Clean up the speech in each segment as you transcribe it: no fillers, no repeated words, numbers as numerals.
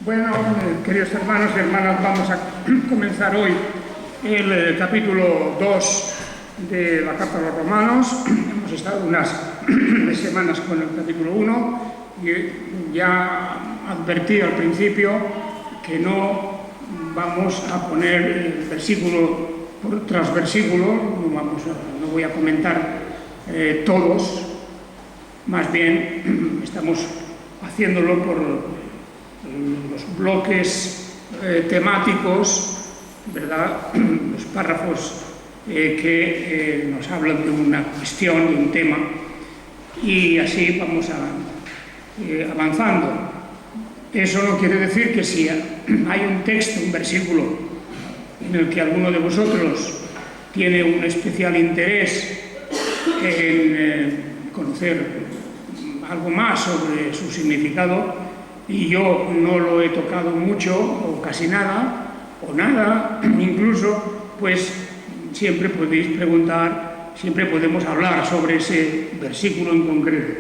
Bueno, queridos hermanos y hermanas, vamos a comenzar hoy el capítulo 2 de la Carta a los Romanos. Hemos estado unas semanas con el capítulo 1 y ya advertí al principio que no vamos a poner versículo tras versículo, no voy a comentar todos, más bien estamos haciéndolo por los bloques temáticos, ¿verdad? Los párrafos que nos hablan de una cuestión, de un tema, y así vamos avanzando. Eso no quiere decir que si hay un texto, un versículo, en el que alguno de vosotros tiene un especial interés en conocer algo más sobre su significado, y yo no lo he tocado mucho, o casi nada, o nada, incluso, pues siempre podéis preguntar, siempre podemos hablar sobre ese versículo en concreto.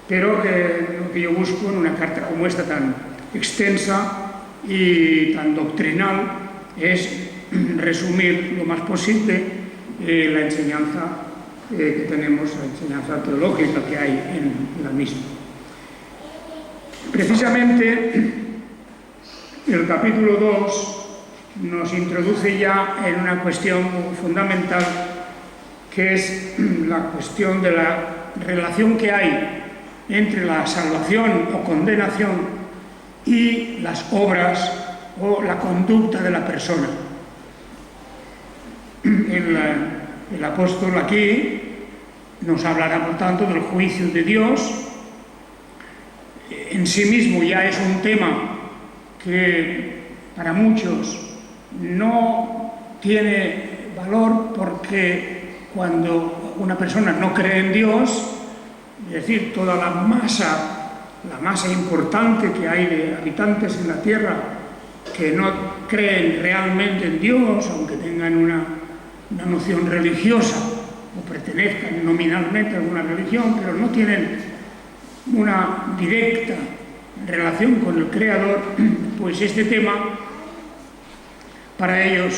Pero lo que yo busco en una carta como esta tan extensa y tan doctrinal es resumir lo más posible la enseñanza que tenemos, la enseñanza teológica que hay en la misma. Precisamente el capítulo 2 nos introduce ya en una cuestión fundamental, que es la cuestión de la relación que hay entre la salvación o condenación y las obras o la conducta de la persona. El apóstol aquí nos hablará, por tanto, del juicio de Dios. En sí mismo ya es un tema que para muchos no tiene valor, porque cuando una persona no cree en Dios, es decir, toda la masa importante que hay de habitantes en la tierra que no creen realmente en Dios, aunque tengan una noción religiosa o pertenezcan nominalmente a alguna religión, pero no tienen una directa relación con el Creador, pues este tema para ellos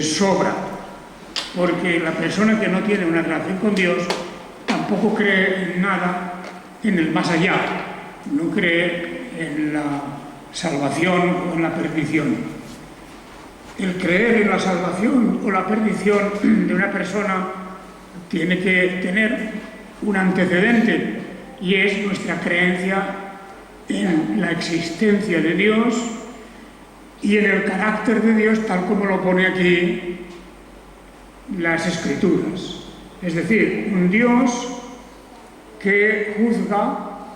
sobra, porque la persona que no tiene una relación con Dios tampoco cree en nada en el más allá, no cree en la salvación o en la perdición. El creer en la salvación o la perdición de una persona tiene que tener un antecedente, y es nuestra creencia en la existencia de Dios y en el carácter de Dios tal como lo pone aquí las Escrituras. Es decir, un Dios que juzga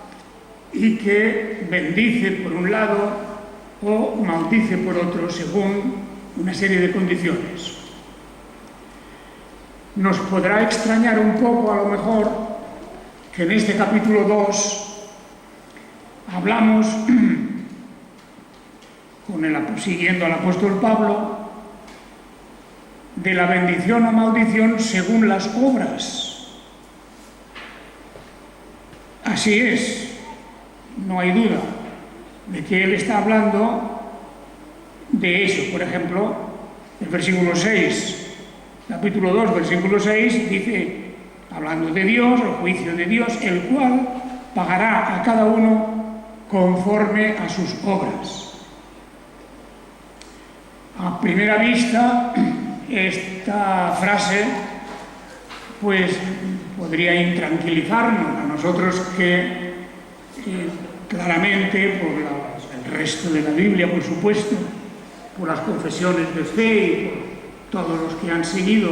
y que bendice por un lado o maldice por otro según una serie de condiciones. Nos podrá extrañar un poco, a lo mejor, que en este capítulo 2 hablamos, siguiendo al apóstol Pablo, de la bendición o maldición según las obras. Así es, no hay duda de que él está hablando de eso. Por ejemplo, el versículo 6, capítulo 2, versículo 6, dice, hablando de Dios, el juicio de Dios, el cual pagará a cada uno conforme a sus obras. A primera vista, esta frase pues podría intranquilizarnos a nosotros que claramente, por el resto de la Biblia, por supuesto, por las confesiones de fe y por todos los que han seguido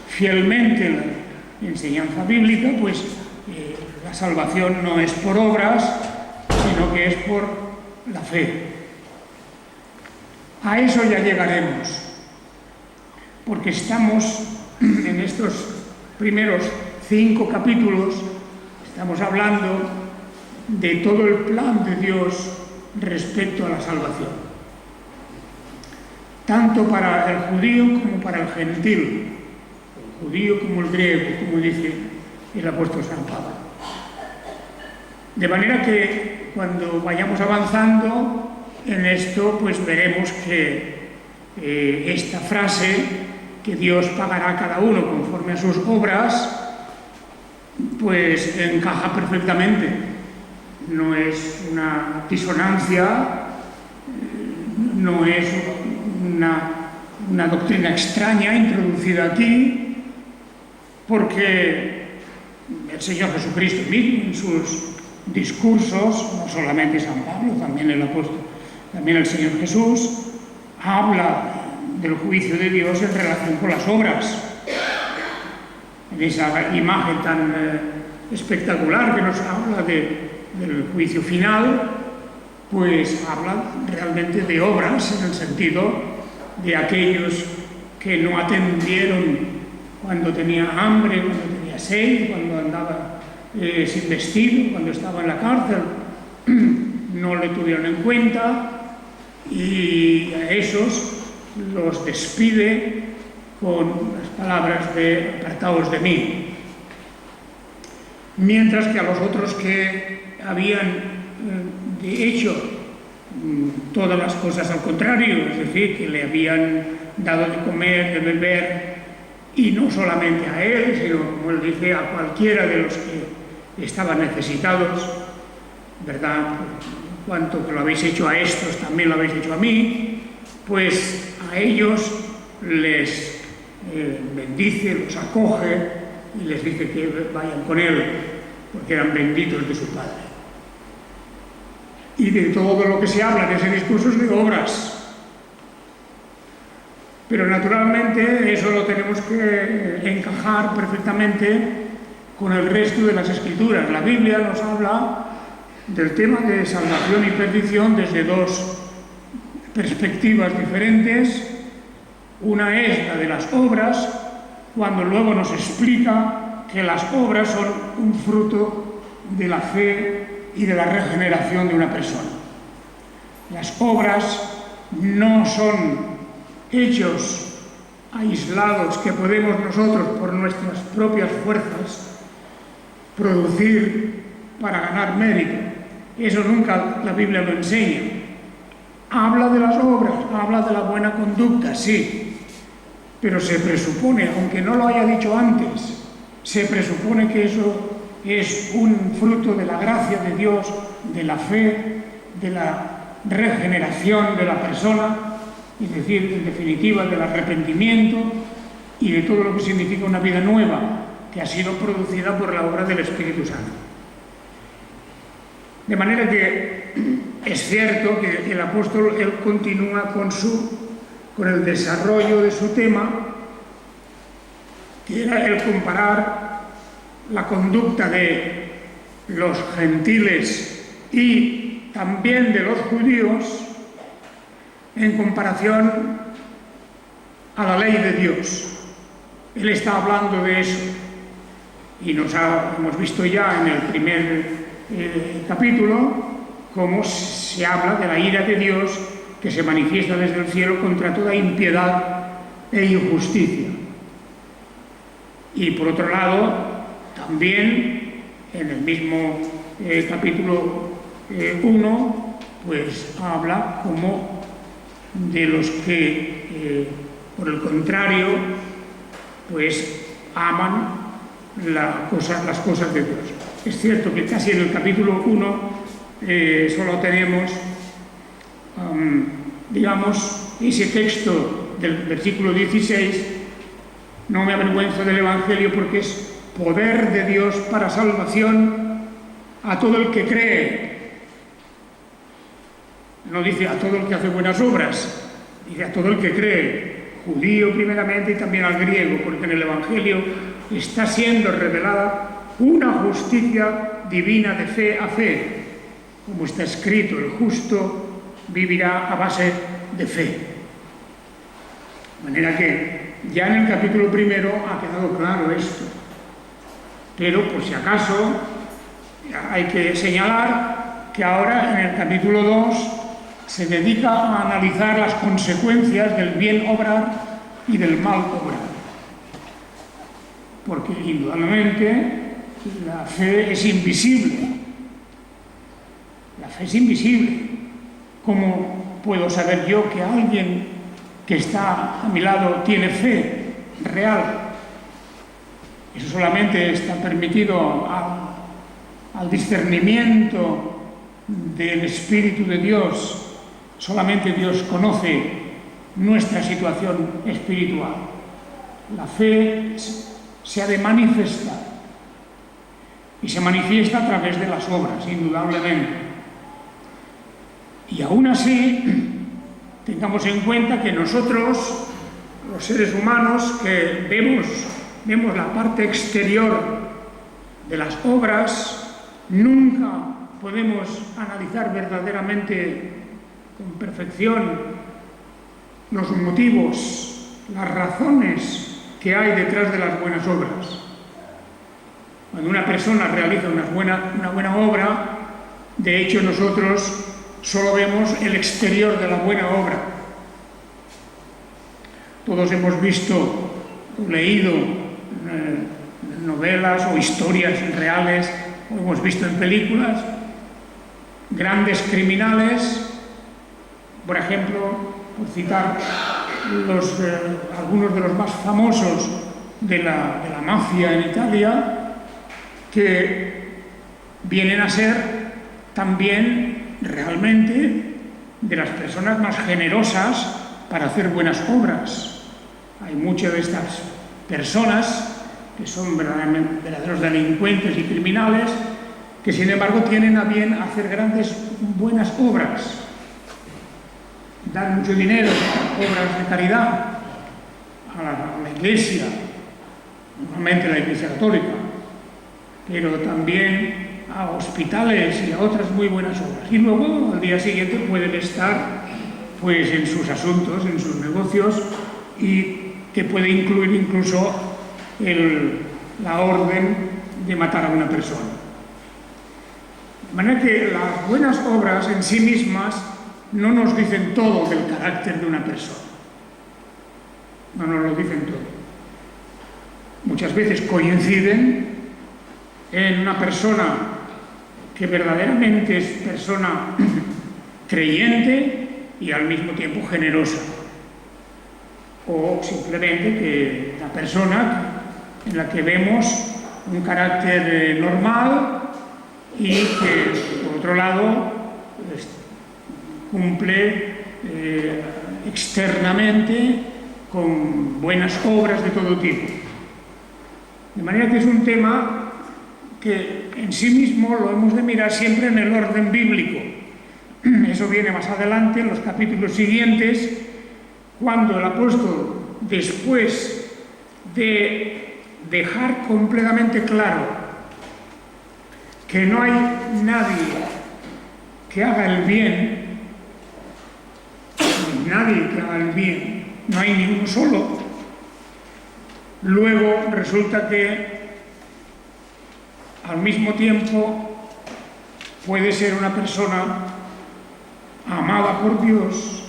fielmente la enseñanza bíblica, pues la salvación no es por obras, sino que es por la fe. A eso ya llegaremos, porque estamos en estos primeros 5 capítulos, estamos hablando de todo el plan de Dios respecto a la salvación, tanto para el judío como para el gentil, el judío como el griego, como dice el apóstol San Pablo. De manera que cuando vayamos avanzando en esto pues veremos que esta frase, que Dios pagará a cada uno conforme a sus obras, pues encaja perfectamente. No es una disonancia, no es una doctrina extraña introducida aquí, porque el Señor Jesucristo mismo en sus discursos, no solamente San Pablo, también el apóstol, también el Señor Jesús, habla del juicio de Dios en relación con las obras. En esa imagen tan espectacular que nos habla del juicio final, pues habla realmente de obras en el sentido de aquellos que no atendieron cuando tenía hambre, cuando tenía sed, cuando andaba sin vestido, cuando estaba en la cárcel, no le tuvieron en cuenta, y a esos los despide con las palabras de apartaos de mí. Mientras que a los otros que habían de hecho todas las cosas al contrario, es decir, que le habían dado de comer, de beber, y no solamente a él, sino, como él dice, a cualquiera de los que estaban necesitados, ¿verdad? Cuanto que lo habéis hecho a estos, también lo habéis hecho a mí, pues a ellos les bendice, los acoge y les dice que vayan con él, porque eran benditos de su Padre. Y de todo lo que se habla en ese discurso es de obras. Pero naturalmente eso lo tenemos que encajar perfectamente con el resto de las Escrituras. La Biblia nos habla del tema de salvación y perdición desde dos perspectivas diferentes. Una es la de las obras, cuando luego nos explica que las obras son un fruto de la fe y de la regeneración de una persona. Las obras no son hechos aislados que podemos nosotros por nuestras propias fuerzas producir para ganar mérito. Eso nunca la Biblia lo enseña. Habla de las obras, habla de la buena conducta, sí, pero se presupone, aunque no lo haya dicho antes, se presupone que eso es un fruto de la gracia de Dios, de la fe, de la regeneración de la persona, es decir, en definitiva, del arrepentimiento y de todo lo que significa una vida nueva que ha sido producida por la obra del Espíritu Santo. De manera que es cierto que el apóstol él continúa con el desarrollo de su tema, que era el comparar la conducta de los gentiles y también de los judíos en comparación a la ley de Dios. Él está hablando de eso y hemos visto ya en el primer capítulo cómo se habla de la ira de Dios que se manifiesta desde el cielo contra toda impiedad e injusticia. Y por otro lado, también en el mismo capítulo 1, pues habla como de los que, por el contrario, pues aman las cosas de Dios. Es cierto que casi en el capítulo 1 solo tenemos, digamos, ese texto del versículo 16, no me avergüenzo del Evangelio porque es poder de Dios para salvación a todo el que cree. No dice a todo el que hace buenas obras, dice a todo el que cree, judío primeramente y también al griego, porque en el Evangelio está siendo revelada una justicia divina de fe a fe, como está escrito, el justo vivirá a base de fe. De manera que ya en el capítulo 1 ha quedado claro esto, pero por si acaso hay que señalar que ahora en el capítulo 2 se dedica a analizar las consecuencias del bien obrar y del mal obrar, porque indudablemente la fe es invisible. La fe es invisible. ¿Cómo puedo saber yo que alguien que está a mi lado tiene fe real? Eso solamente está permitido al discernimiento del Espíritu de Dios. Solamente Dios conoce nuestra situación espiritual. La fe se ha de manifestar y se manifiesta a través de las obras, indudablemente. Y aún así, tengamos en cuenta que nosotros, los seres humanos, que vemos la parte exterior de las obras, nunca podemos analizar verdaderamente con perfección los motivos, las razones que hay detrás de las buenas obras. Cuando una persona realiza una buena obra, de hecho nosotros solo vemos el exterior de la buena obra. Todos hemos visto o leído novelas o historias reales, o hemos visto en películas, grandes criminales, por ejemplo, por citar algunos de los más famosos de la mafia en Italia, que vienen a ser también realmente de las personas más generosas para hacer buenas obras. Hay muchas de estas personas que son verdaderos delincuentes y criminales que sin embargo tienen a bien hacer buenas obras, dar mucho dinero a obras de caridad a la Iglesia, normalmente la Iglesia Católica, pero también a hospitales y a otras muy buenas obras. Y luego, al día siguiente, pueden estar pues, en sus asuntos, en sus negocios, y que puede incluir incluso la orden de matar a una persona. De manera que las buenas obras en sí mismas no nos dicen todo del carácter de una persona. No nos lo dicen todo. Muchas veces coinciden en una persona que verdaderamente es persona creyente y al mismo tiempo generosa. O simplemente que la persona en la que vemos un carácter normal y que, por otro lado, cumple externamente con buenas obras de todo tipo. De manera que es un tema que en sí mismo lo hemos de mirar siempre en el orden bíblico. Eso viene más adelante, en los capítulos siguientes, cuando el apóstol, después de dejar completamente claro que no hay nadie que haga el bien, no hay ni uno solo, luego resulta que al mismo tiempo puede ser una persona amada por Dios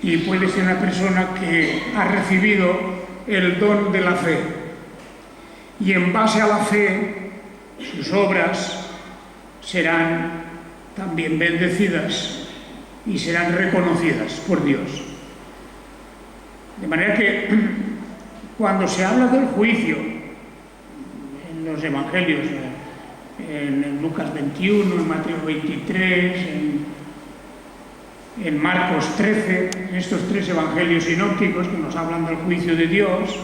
y puede ser una persona que ha recibido el don de la fe. Y en base a la fe, sus obras serán también bendecidas y serán reconocidas por Dios. De manera que cuando se habla del juicio, en los evangelios, en Lucas 21, en Mateo 23, en Marcos 13, en estos tres evangelios sinópticos que nos hablan del juicio de Dios,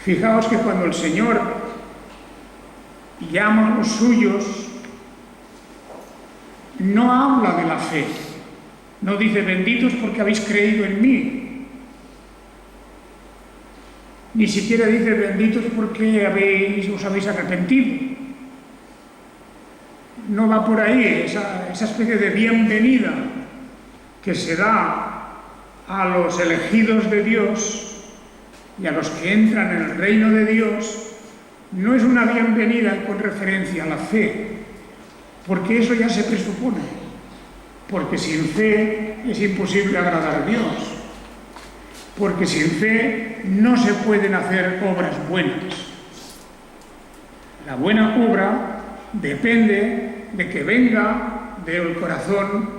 fijaos que cuando el Señor llama a los suyos, no habla de la fe, no dice benditos porque habéis creído en mí, ni siquiera dice benditos porque os habéis arrepentido. No va por ahí esa especie de bienvenida que se da a los elegidos de Dios y a los que entran en el reino de Dios. No es una bienvenida con referencia a la fe, porque eso ya se presupone, porque sin fe es imposible agradar a Dios, porque sin fe no se pueden hacer obras buenas. La buena obra depende de que venga del corazón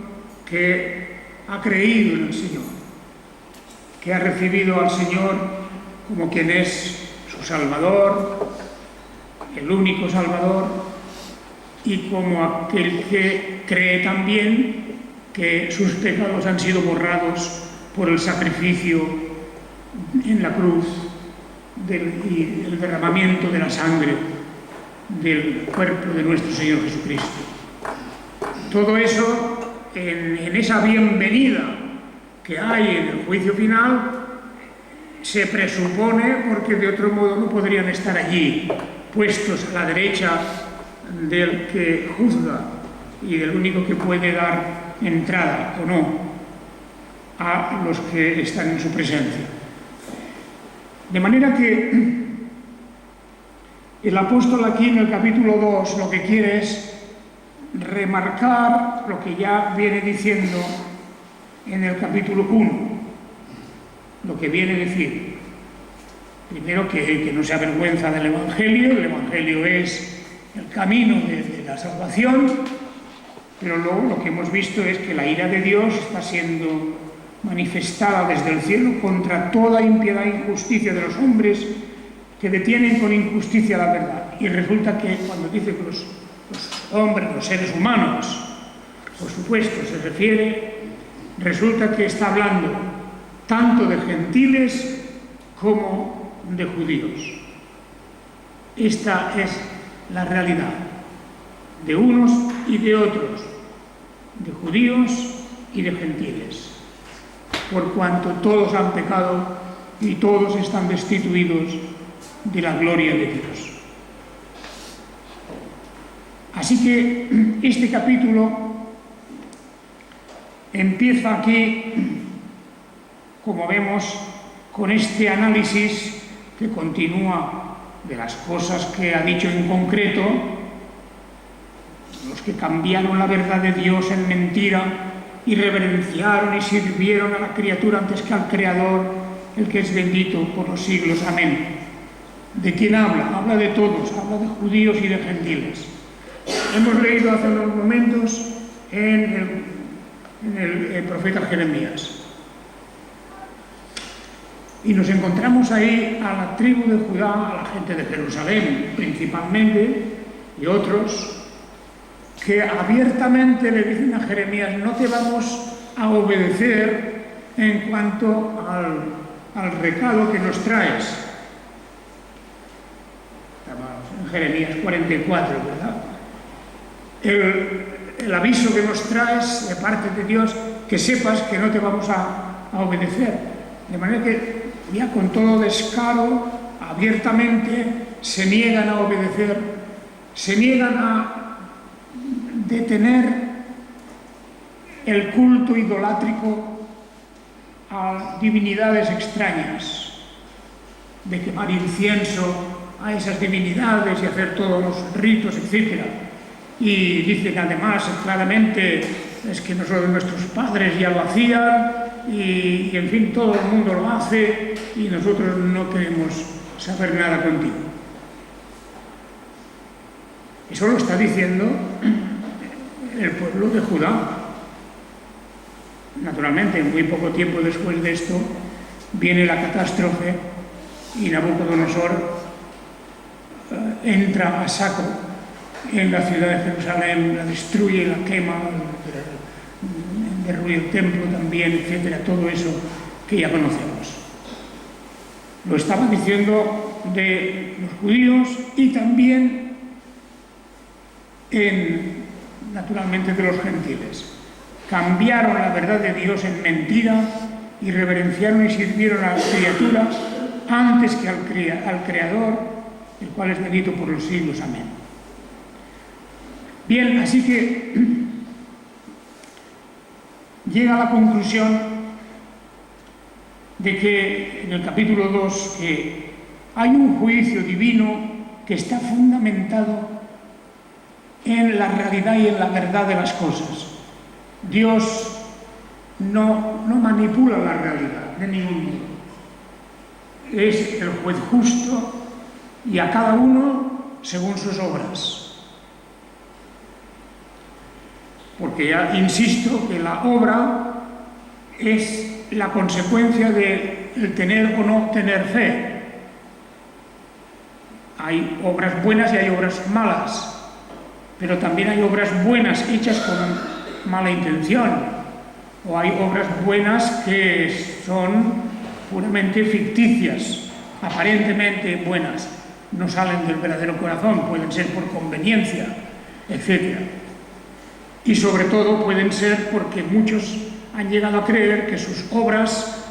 que ha creído en el Señor, que ha recibido al Señor como quien es su Salvador, el único Salvador, y como aquel que cree también que sus pecados han sido borrados por el sacrificio en la cruz y el derramamiento de la sangre del cuerpo de nuestro Señor Jesucristo. Todo eso, en esa bienvenida que hay en el juicio final, se presupone, porque de otro modo no podrían estar allí, puestos a la derecha del que juzga y del único que puede dar entrada o no a los que están en su presencia. De manera que el apóstol aquí en el capítulo 2 lo que quiere es remarcar lo que ya viene diciendo en el capítulo 1, lo que viene a decir. Primero, que no se avergüenza del Evangelio. El Evangelio es el camino de la salvación, pero luego lo que hemos visto es que la ira de Dios está siendo manifestada desde el cielo contra toda impiedad e injusticia de los hombres que detienen con injusticia la verdad. Y resulta que cuando dice que los hombres, los seres humanos, por supuesto, resulta que está hablando tanto de gentiles como de judíos. Esta es la realidad de unos y de otros, de judíos y de gentiles, por cuanto todos han pecado y todos están destituidos de la gloria de Dios. Así que este capítulo empieza aquí, como vemos, con este análisis que continúa de las cosas que ha dicho en concreto, los que cambiaron la verdad de Dios en mentira y reverenciaron y sirvieron a la criatura antes que al Creador, el que es bendito por los siglos. Amén. ¿De quién habla? Habla de todos, habla de judíos y de gentiles. Hemos leído hace unos momentos en el profeta Jeremías. Y nos encontramos ahí a la tribu de Judá, a la gente de Jerusalén principalmente, y otros que abiertamente le dicen a Jeremías: no te vamos a obedecer en cuanto al recado que nos traes. Estamos en Jeremías 44, ¿verdad? El aviso que nos traes de parte de Dios, que sepas que no te vamos a obedecer. De manera que ya con todo descaro, abiertamente, se niegan a obedecer, se niegan a detener el culto idolátrico a divinidades extrañas, de quemar incienso a esas divinidades y hacer todos los ritos, etc. Y dicen además claramente: es que nosotros, nuestros padres ya lo hacían, y en fin, todo el mundo lo hace y nosotros no queremos saber nada contigo. Eso lo está diciendo el pueblo de Judá. Naturalmente, muy poco tiempo después de esto viene la catástrofe y Nabucodonosor entra a saco en la ciudad de Jerusalén, la destruye, la quema, derruye el templo también, etcétera, todo eso que ya conocemos. Lo estaba diciendo de los judíos y también naturalmente de los gentiles. Cambiaron la verdad de Dios en mentira y reverenciaron y sirvieron a la criatura antes que al Creador, el cual es bendito por los siglos. Amén. Bien, así que llega a la conclusión de que en el capítulo 2 que hay un juicio divino que está fundamentado en la realidad y en la verdad de las cosas. Dios no manipula la realidad de ningún modo. Es el juez justo y a cada uno según sus obras. porque ya insisto que la obra es la consecuencia de el tener o no tener fe. Hay obras buenas y hay obras malas, pero también hay obras buenas hechas con mala intención, o hay obras buenas que son puramente ficticias, aparentemente buenas, no salen del verdadero corazón, pueden ser por conveniencia, etc. Y sobre todo pueden ser porque muchos han llegado a creer que sus obras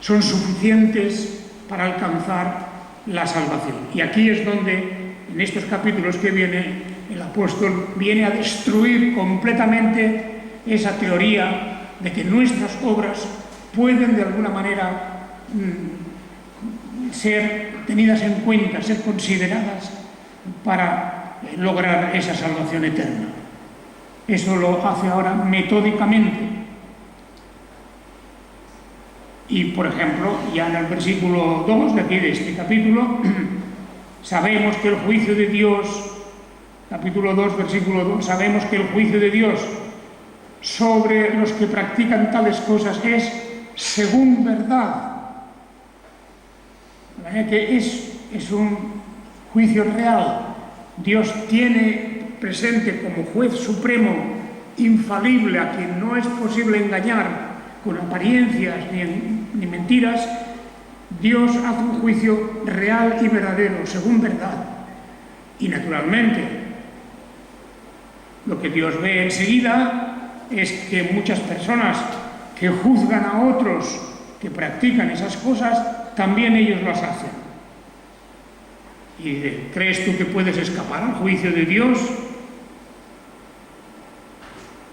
son suficientes para alcanzar la salvación. Y aquí es donde, en estos capítulos que viene, el apóstol viene a destruir completamente esa teoría de que nuestras obras pueden de alguna manera ser tenidas en cuenta, ser consideradas para lograr esa salvación eterna. Eso lo hace ahora metódicamente. Y, por ejemplo, ya en el versículo 2 de aquí de este capítulo, sabemos que el juicio de Dios, capítulo 2, versículo 2, sabemos que el juicio de Dios sobre los que practican tales cosas es según verdad. De manera que es un juicio real. Dios tiene presente como juez supremo, infalible, a quien no es posible engañar con apariencias ni mentiras. Dios hace un juicio real y verdadero, según verdad. Y naturalmente, lo que Dios ve enseguida es que muchas personas que juzgan a otros que practican esas cosas, también ellos las hacen. ¿Y crees tú que puedes escapar al juicio de Dios?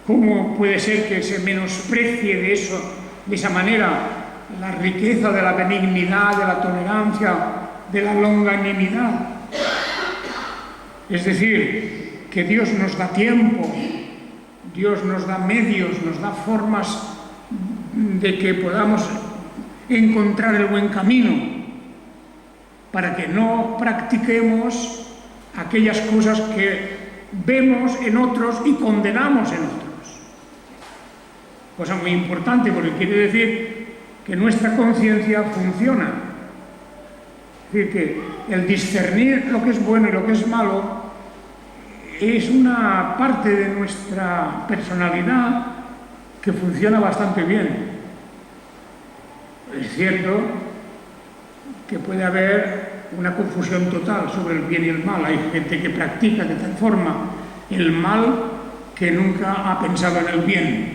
¿Cómo puede ser que se menosprecie de esa manera la riqueza de la benignidad, de la tolerancia, de la longanimidad? Es decir, que Dios nos da tiempo, Dios nos da medios, nos da formas de que podamos encontrar el buen camino para que no practiquemos aquellas cosas que vemos en otros y condenamos en otros. Cosa muy importante, porque quiere decir que nuestra conciencia funciona. Es decir, que el discernir lo que es bueno y lo que es malo es una parte de nuestra personalidad que funciona bastante bien. Es cierto que puede haber una confusión total sobre el bien y el mal. Hay gente que practica de tal forma el mal que nunca ha pensado en el bien.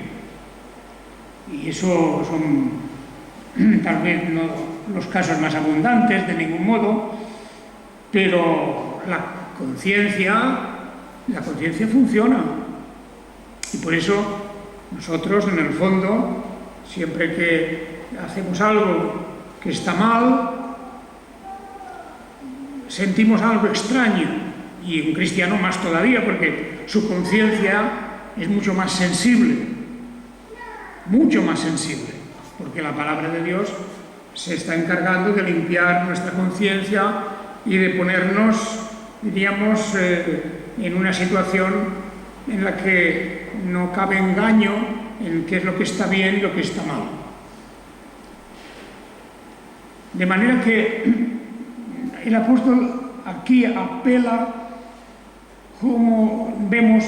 Y eso son tal vez no los casos más abundantes, de ningún modo, pero la conciencia funciona. Y por eso nosotros, en el fondo, siempre que hacemos algo que está mal, sentimos algo extraño, y un cristiano más todavía, porque su conciencia es mucho más sensible, porque la palabra de Dios se está encargando de limpiar nuestra conciencia y de ponernos, diríamos, en una situación en la que no cabe engaño en qué es lo que está bien y lo que está mal. De manera que el apóstol aquí apela, como vemos,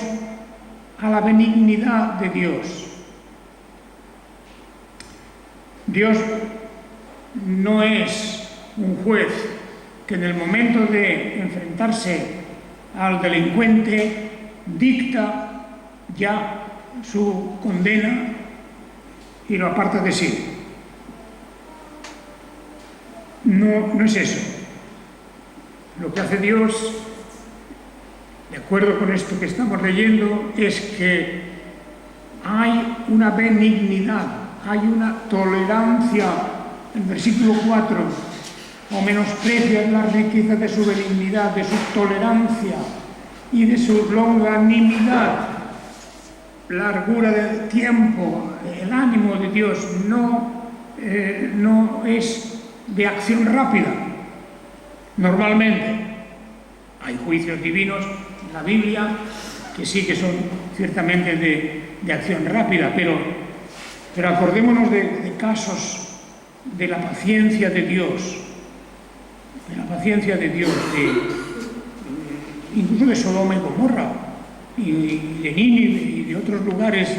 a la benignidad de Dios. Dios no es un juez que en el momento de enfrentarse al delincuente dicta ya su condena y lo aparta de sí. No es eso. Lo que hace Dios, de acuerdo con esto que estamos leyendo, es que hay una benignidad, hay una tolerancia. El versículo 4, o menosprecias la riqueza de su benignidad, de su tolerancia y de su longanimidad, largura del tiempo. El ánimo de Dios no es de acción rápida. Normalmente hay juicios divinos en la Biblia que sí que son ciertamente de acción rápida, pero acordémonos de casos de la paciencia de Dios, incluso de Sodoma y Gomorra, y de Nínive y de otros lugares,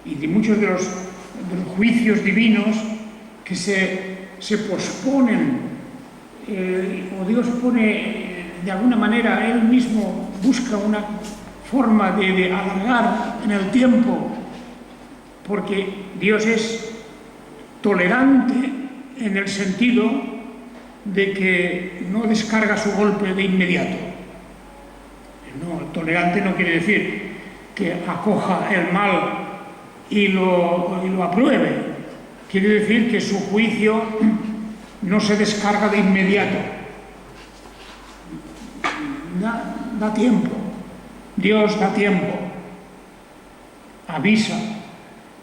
y de muchos de los juicios divinos que se posponen, o Dios pone de alguna manera, Él mismo busca una forma de alargar en el tiempo, porque Dios es tolerante en el sentido de que no descarga su golpe de inmediato. No, tolerante no quiere decir que acoja el mal y lo apruebe. Quiere decir que su juicio no se descarga de inmediato. Da tiempo. Dios da tiempo. Avisa.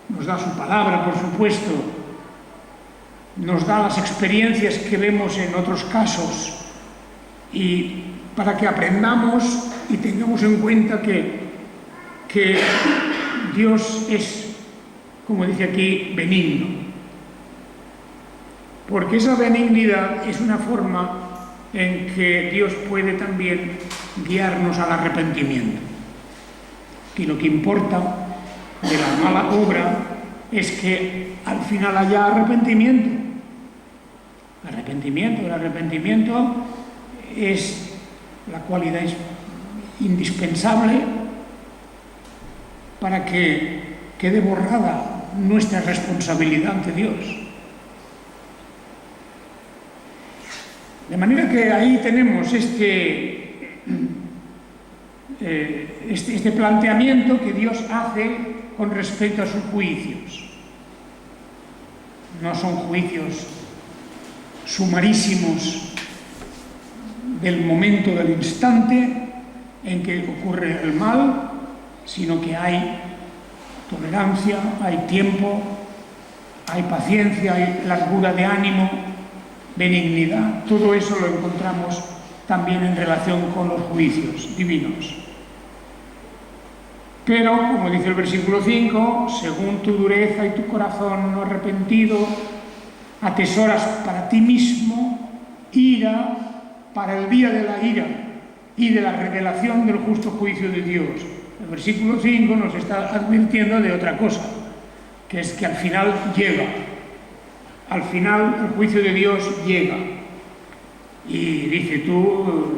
Nos da su palabra, por supuesto. Nos da las experiencias que vemos en otros casos. Y para que aprendamos y tengamos en cuenta que Dios es, como dice aquí, benigno. Porque esa benignidad es una forma en que Dios puede también guiarnos al arrepentimiento. Y lo que importa de la mala obra es que al final haya arrepentimiento. El arrepentimiento es la cualidad indispensable para que quede borrada nuestra responsabilidad ante Dios. De manera que ahí tenemos este planteamiento que Dios hace con respecto a sus juicios. No son juicios sumarísimos del momento, del instante en que ocurre el mal, sino que hay tolerancia, hay tiempo, hay paciencia, hay largura de ánimo, benignidad. Todo eso lo encontramos también en relación con los juicios divinos. Pero, como dice el versículo 5, según tu dureza y tu corazón no arrepentido, atesoras para ti mismo ira para el día de la ira y de la revelación del justo juicio de Dios. El versículo 5 nos está advirtiendo de otra cosa, que es que al final llega. Al final el juicio de Dios llega. Y dice, tú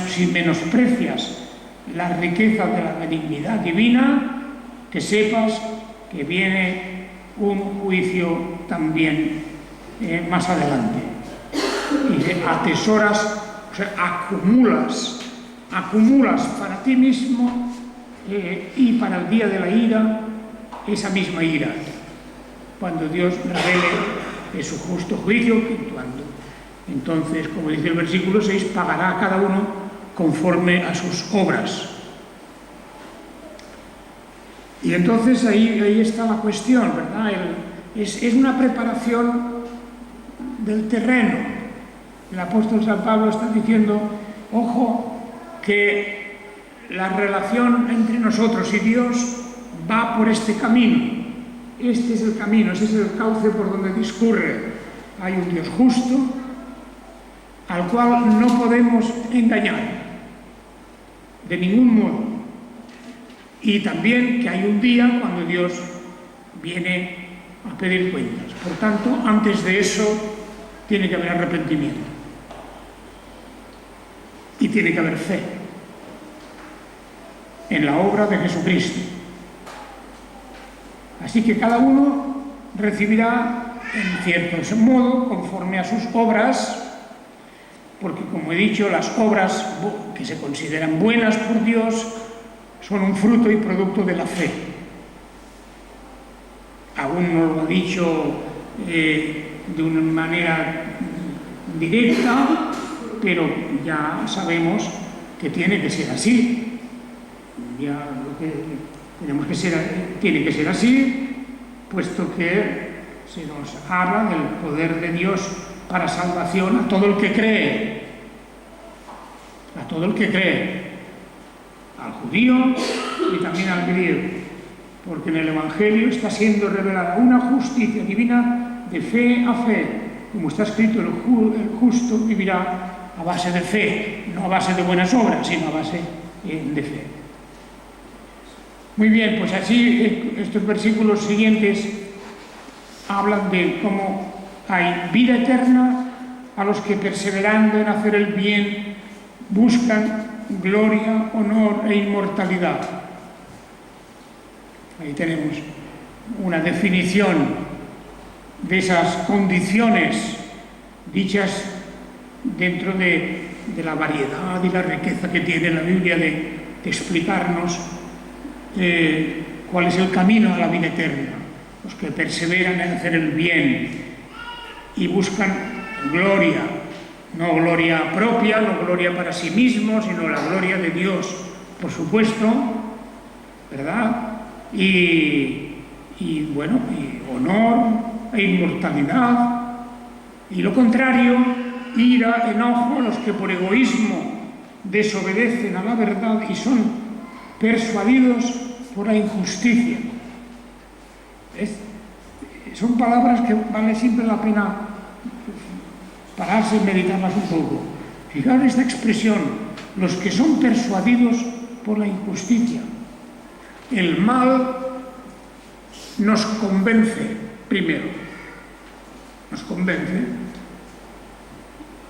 si menosprecias la riqueza de la benignidad divina, que sepas que viene un juicio también más adelante. Y atesoras, o sea, acumulas para ti mismo y para el día de la ira, esa misma ira, cuando Dios revele su justo juicio, entonces, como dice el versículo 6, pagará a cada uno conforme a sus obras. Y entonces ahí está la cuestión, ¿verdad? Es una preparación del terreno. El apóstol San Pablo está diciendo, ojo, que la relación entre nosotros y Dios va por este camino. Este es el camino, ese es el cauce por donde discurre. Hay un Dios justo, al cual no podemos engañar, de ningún modo. Y también que hay un día cuando Dios viene a pedir cuentas. Por tanto, antes de eso, tiene que haber arrepentimiento. Y tiene que haber fe en la obra de Jesucristo. Así que cada uno recibirá en cierto modo conforme a sus obras, porque como he dicho, las obras que se consideran buenas por Dios son un fruto y producto de la fe. Aún no lo ha dicho de una manera directa, pero ya sabemos que tiene que ser así. Ya lo que tiene que ser así, puesto que se nos habla del poder de Dios para salvación a todo el que cree. A todo el que cree. judío y también al griego, porque en el Evangelio está siendo revelada una justicia divina de fe a fe, como está escrito, el justo vivirá a base de fe, no a base de buenas obras, sino a base de fe. Muy bien, pues así estos versículos siguientes hablan de cómo hay vida eterna a los que, perseverando en hacer el bien, buscan gloria, honor e inmortalidad. Ahí tenemos una definición de esas condiciones dichas dentro de la variedad y la riqueza que tiene la Biblia de explicarnos cuál es el camino a la vida eterna. Los que perseveran en hacer el bien y buscan gloria, no gloria propia, no gloria para sí mismos, sino la gloria de Dios, por supuesto, ¿verdad? Y honor e inmortalidad. Y lo contrario, ira, enojo, los que por egoísmo desobedecen a la verdad y son persuadidos por la injusticia. Son palabras que vale siempre la pena pararse y meditarlas un poco. Fijaros esta expresión, los que son persuadidos por la injusticia. El mal nos convence primero, nos convence.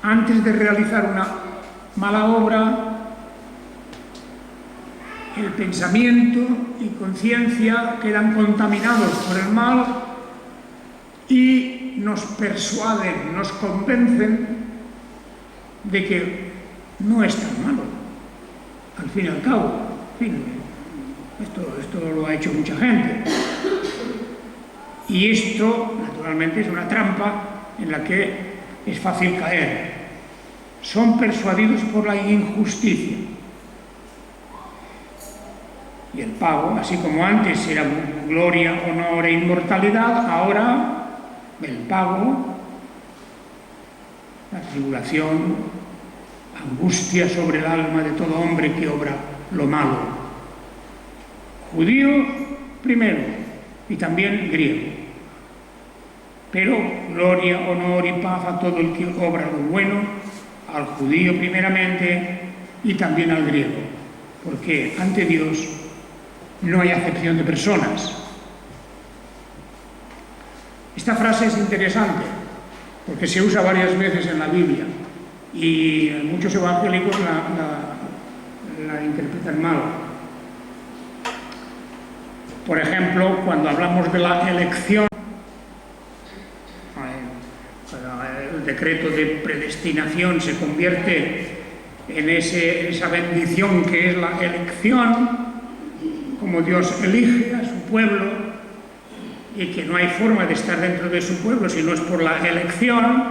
Antes de realizar una mala obra, el pensamiento y conciencia quedan contaminados por el mal y nos persuaden, nos convencen de que no es tan malo, al fin y al cabo. En fin, esto lo ha hecho mucha gente. Y esto, naturalmente, es una trampa en la que es fácil caer. Son persuadidos por la injusticia. Y el pago, así como antes era gloria, honor e inmortalidad, ahora el pago, la tribulación, angustia sobre el alma de todo hombre que obra lo malo. Judío primero y también griego. Pero gloria, honor y paz a todo el que obra lo bueno, al judío primeramente y también al griego, porque ante Dios no hay acepción de personas. Esta frase es interesante porque se usa varias veces en la Biblia y muchos evangélicos la interpretan mal. Por ejemplo, cuando hablamos de la elección, el decreto de predestinación se convierte en esa bendición que es la elección, como Dios elige a su pueblo y que no hay forma de estar dentro de su pueblo si no es por la elección,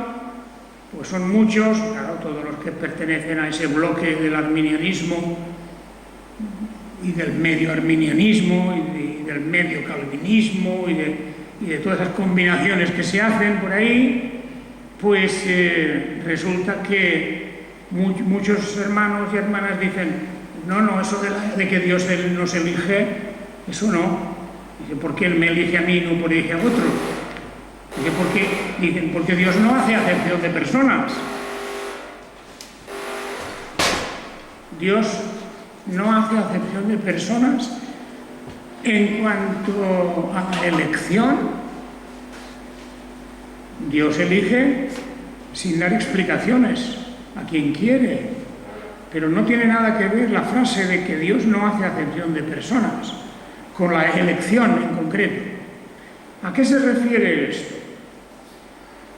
pues son muchos, claro, todos los que pertenecen a ese bloque del arminianismo y del medio arminianismo y del medio calvinismo y de todas esas combinaciones que se hacen por ahí, pues resulta que muchos hermanos y hermanas dicen: no, eso de que Dios nos elige, eso no. Dice: ¿por qué Él me elige a mí y no elige a otro? Dicen: porque Dios no hace acepción de personas. Dios no hace acepción de personas en cuanto a la elección. Dios elige sin dar explicaciones a quien quiere, pero no tiene nada que ver la frase de que Dios no hace acepción de personas con la elección en concreto. ¿A qué se refiere esto?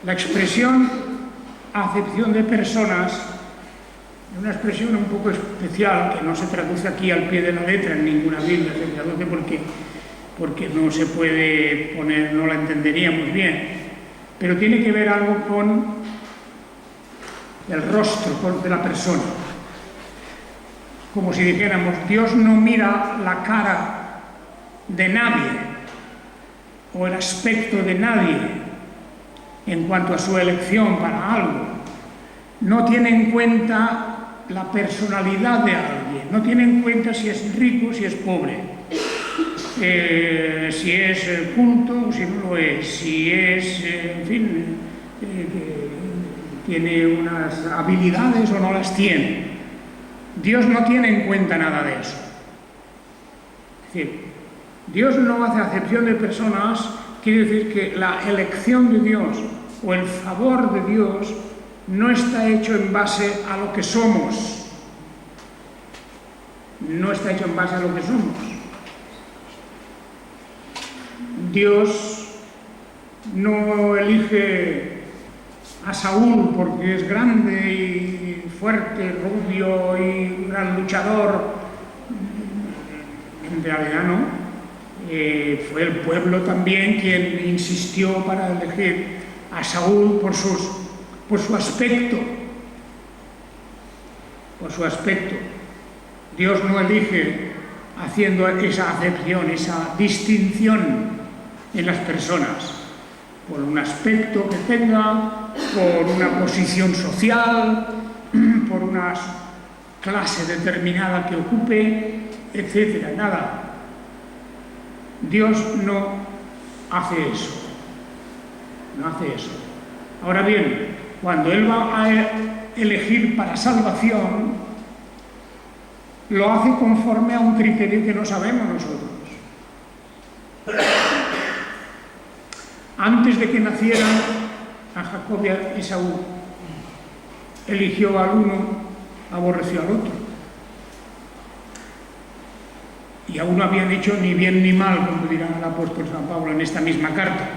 La expresión acepción de personas es una expresión un poco especial que no se traduce aquí al pie de la letra en ninguna Biblia, se traduce porque no se puede poner, no la entenderíamos bien, pero tiene que ver algo con el rostro de la persona. Como si dijéramos: Dios no mira la cara de nadie o el aspecto de nadie en cuanto a su elección para algo. No tiene en cuenta la personalidad de algo. alguien, no tiene en cuenta si es rico, si es pobre, si es culto o si no lo es, si es, en fin, tiene unas habilidades o no las tiene. Dios no tiene en cuenta nada de eso. Es decir, Dios no hace acepción de personas, quiere decir que la elección de Dios o el favor de Dios no está hecho en base a lo que somos. No está hecho en base a lo que somos. Dios no elige a Saúl porque es grande y fuerte, rubio y gran luchador. En realidad no. Fue el pueblo también quien insistió para elegir a Saúl por su aspecto. Por su aspecto. Dios no elige haciendo esa acepción, esa distinción en las personas, por un aspecto que tenga, por una posición social, por una clase determinada que ocupe, etcétera, nada. Dios no hace eso. No hace eso. Ahora bien, cuando Él va a elegir para salvación, lo hace conforme a un criterio que no sabemos nosotros. Antes de que nacieran a Jacob y a Esaú, eligió al uno, aborreció al otro. Y aún no habían hecho ni bien ni mal, como dirá el apóstol San Pablo en esta misma carta.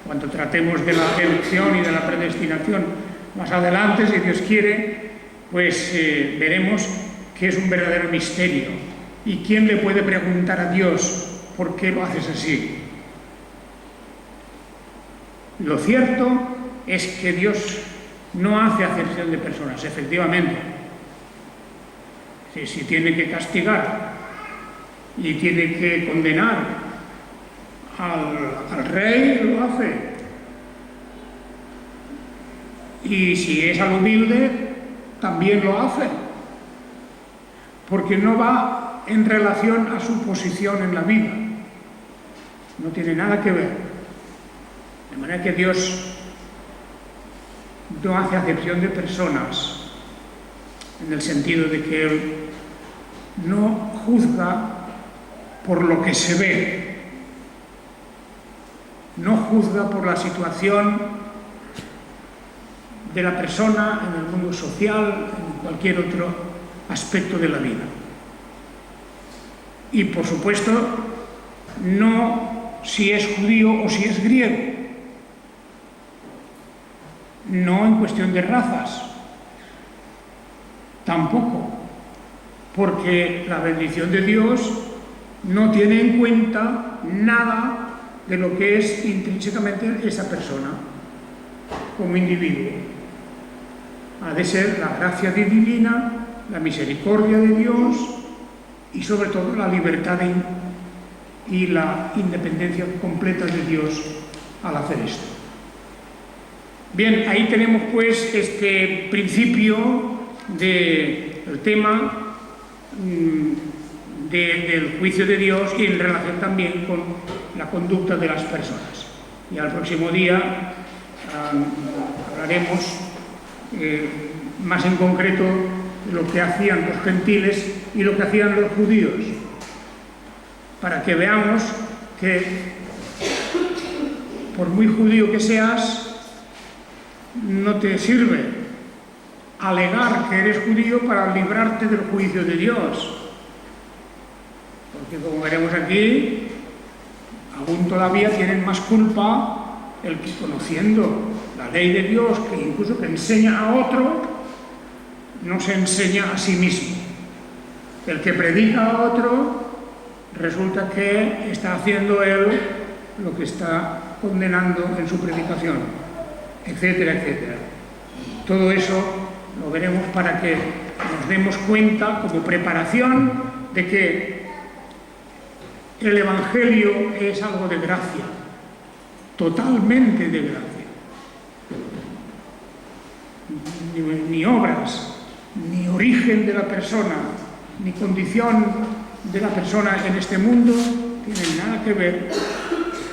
Cuando tratemos de la elección y de la predestinación más adelante, si Dios quiere, pues veremos que es un verdadero misterio. ¿Y quién le puede preguntar a Dios por qué lo haces así? Lo cierto es que Dios no hace acepción de personas, efectivamente. Si tiene que castigar y tiene que condenar al rey, lo hace. Y si es al humilde, también lo hace. Porque no va en relación a su posición en la vida. No tiene nada que ver. De manera que Dios no hace acepción de personas, en el sentido de que Él no juzga por lo que se ve, no juzga por la situación de la persona en el mundo social, en cualquier otro aspecto de la vida. Y por supuesto, no si es judío o si es griego, no en cuestión de razas, tampoco, porque la bendición de Dios no tiene en cuenta nada de lo que es intrínsecamente esa persona como individuo. Ha de ser la gracia divina, la misericordia de Dios y sobre todo la libertad y la independencia completa de Dios al hacer esto. Bien, ahí tenemos pues este principio del tema del juicio de Dios y en relación también con la conducta de las personas. Y al próximo día hablaremos más en concreto de lo que hacían los gentiles y lo que hacían los judíos, para que veamos que por muy judío que seas, no te sirve alegar que eres judío para librarte del juicio de Dios. Porque como veremos aquí, aún todavía tienen más culpa el que conociendo la ley de Dios, que incluso que enseña a otro, no se enseña a sí mismo. El que predica a otro, resulta que está haciendo él lo que está condenando en su predicación, etcétera, etcétera. Todo eso lo veremos para que nos demos cuenta como preparación de que el Evangelio es algo de gracia, totalmente de gracia. Ni obras, ni origen de la persona, ni condición de la persona en este mundo tienen nada que ver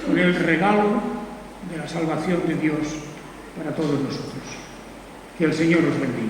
con el regalo de la salvación de Dios para todos nosotros. Que el Señor os bendiga.